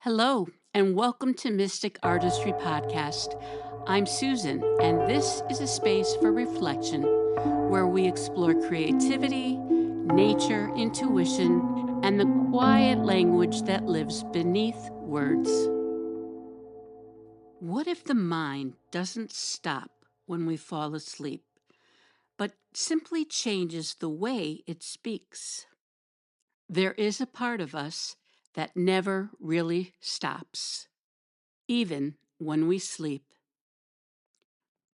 Hello, and welcome to Mystic Artistry Podcast. I'm Susan, and this is a space for reflection where we explore creativity, nature, intuition, and the quiet language that lives beneath words. What if the mind doesn't stop when we fall asleep, but simply changes the way it speaks? There is a part of us that never really stops, even when we sleep.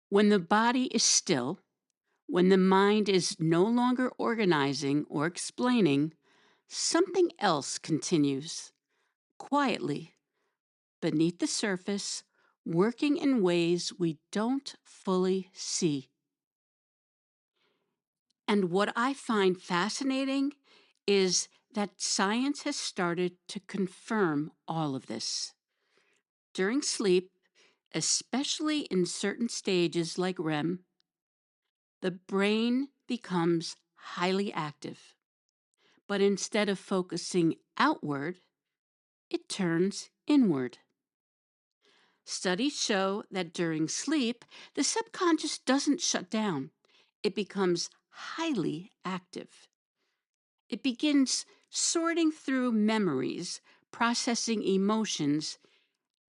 When the body is still, when the mind is no longer organizing or explaining, something else continues quietly beneath the surface, working in ways we don't fully see. And what I find fascinating is that science has started to confirm all of this. During sleep, especially in certain stages like REM, the brain becomes highly active. But instead of focusing outward, it turns inward. Studies show that during sleep, the subconscious doesn't shut down, it becomes highly active. It begins sorting through memories, processing emotions,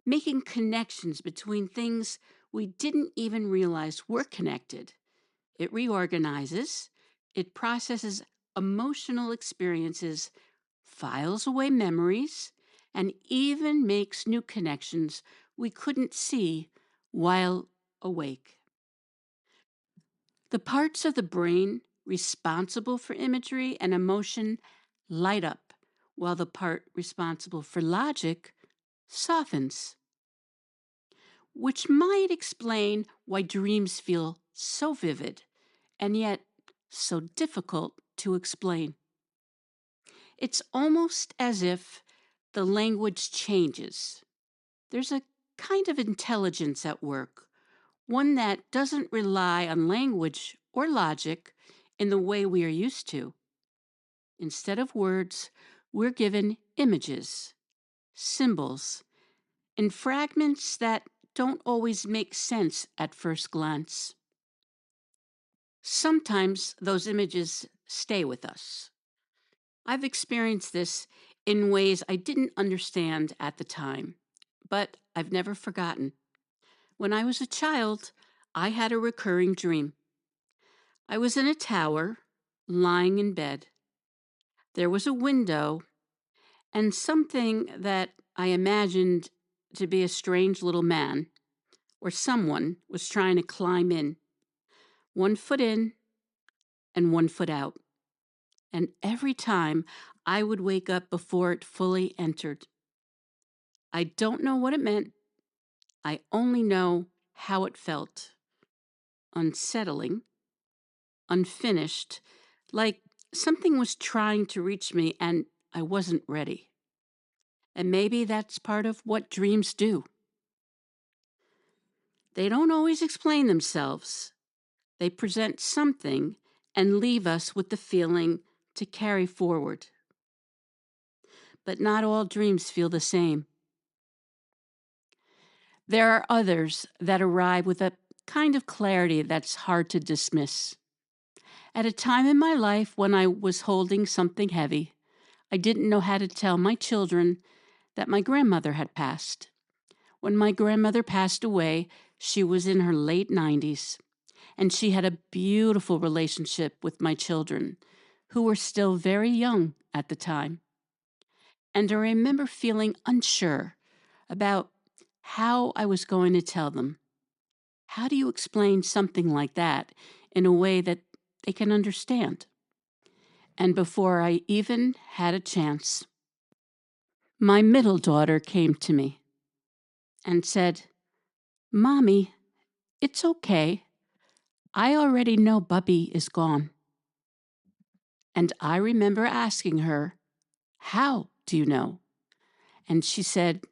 making connections between things we didn't even realize were connected. It reorganizes, it processes emotional experiences, files away memories, and even makes new connections we couldn't see while awake. The parts of the brain responsible for imagery and emotion light up, while the part responsible for logic softens, which might explain why dreams feel so vivid and yet so difficult to explain. It's almost as if the language changes. There's a kind of intelligence at work, one that doesn't rely on language or logic in the way we are used to. Instead of words, we're given images, symbols, and fragments that don't always make sense at first glance. Sometimes those images stay with us. I've experienced this in ways I didn't understand at the time, but I've never forgotten. When I was a child, I had a recurring dream. I was in a tower, lying in bed. There was a window and something that I imagined to be a strange little man or someone was trying to climb in, one foot in and one foot out. And every time I would wake up before it fully entered. I don't know what it meant. I only know how it felt: unsettling, unfinished, like something was trying to reach me and I wasn't ready. And maybe that's part of what dreams do. They don't always explain themselves, they present something and leave us with the feeling to carry forward. But not all dreams feel the same. There are others that arrive with a kind of clarity that's hard to dismiss. At a time in my life when I was holding something heavy, I didn't know how to tell my children that my grandmother had passed. When my grandmother passed away, she was in her late 90s, and she had a beautiful relationship with my children, who were still very young at the time. And I remember feeling unsure about how I was going to tell them. How do you explain something like that in a way that they can understand? And before I even had a chance, my middle daughter came to me and said, "Mommy, it's okay. I already know Bubby is gone." And I remember asking her, "How do you know?" And she said,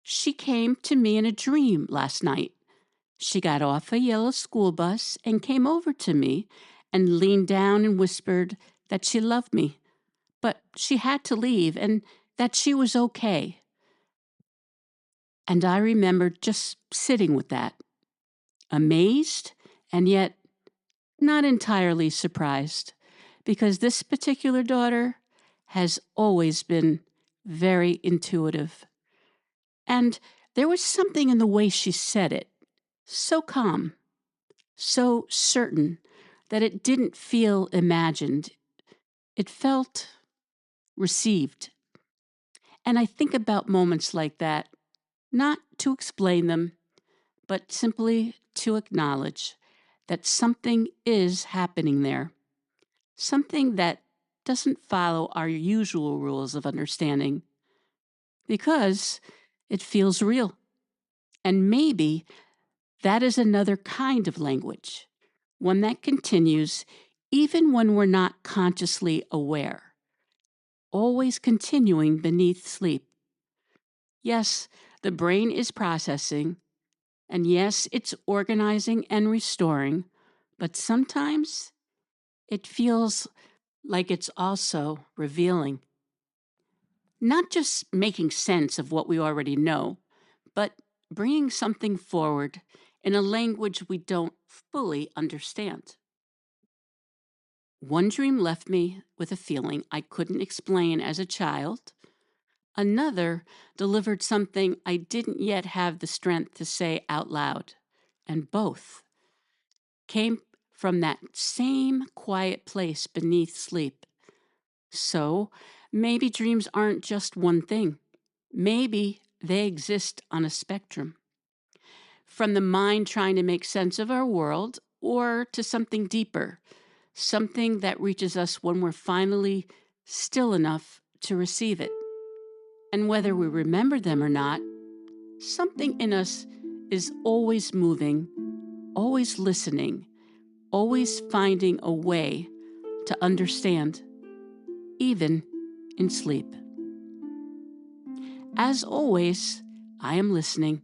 "She came to me in a dream last night. She got off a yellow school bus and came over to me and leaned down and whispered that she loved me, but she had to leave and that she was okay. And I remember just sitting with that, amazed and yet not entirely surprised, because this particular daughter has always been very intuitive. And there was something in the way she said it, so calm, so certain, that it didn't feel imagined. It felt received. And I think about moments like that, not to explain them, but simply to acknowledge that something is happening there, something that doesn't follow our usual rules of understanding, because it feels real. And maybe that is another kind of language, one that continues even when we're not consciously aware, always continuing beneath sleep. Yes, the brain is processing, and yes, it's organizing and restoring, but sometimes it feels like it's also revealing. Not just making sense of what we already know, but bringing something forward in a language we don't fully understand. One dream left me with a feeling I couldn't explain as a child. Another delivered something I didn't yet have the strength to say out loud. And both came from that same quiet place beneath sleep. So maybe dreams aren't just one thing. Maybe they exist on a spectrum. From the mind trying to make sense of our world, or to something deeper, something that reaches us when we're finally still enough to receive it. And whether we remember them or not, something in us is always moving, always listening, always finding a way to understand, even in sleep. As always, I am listening,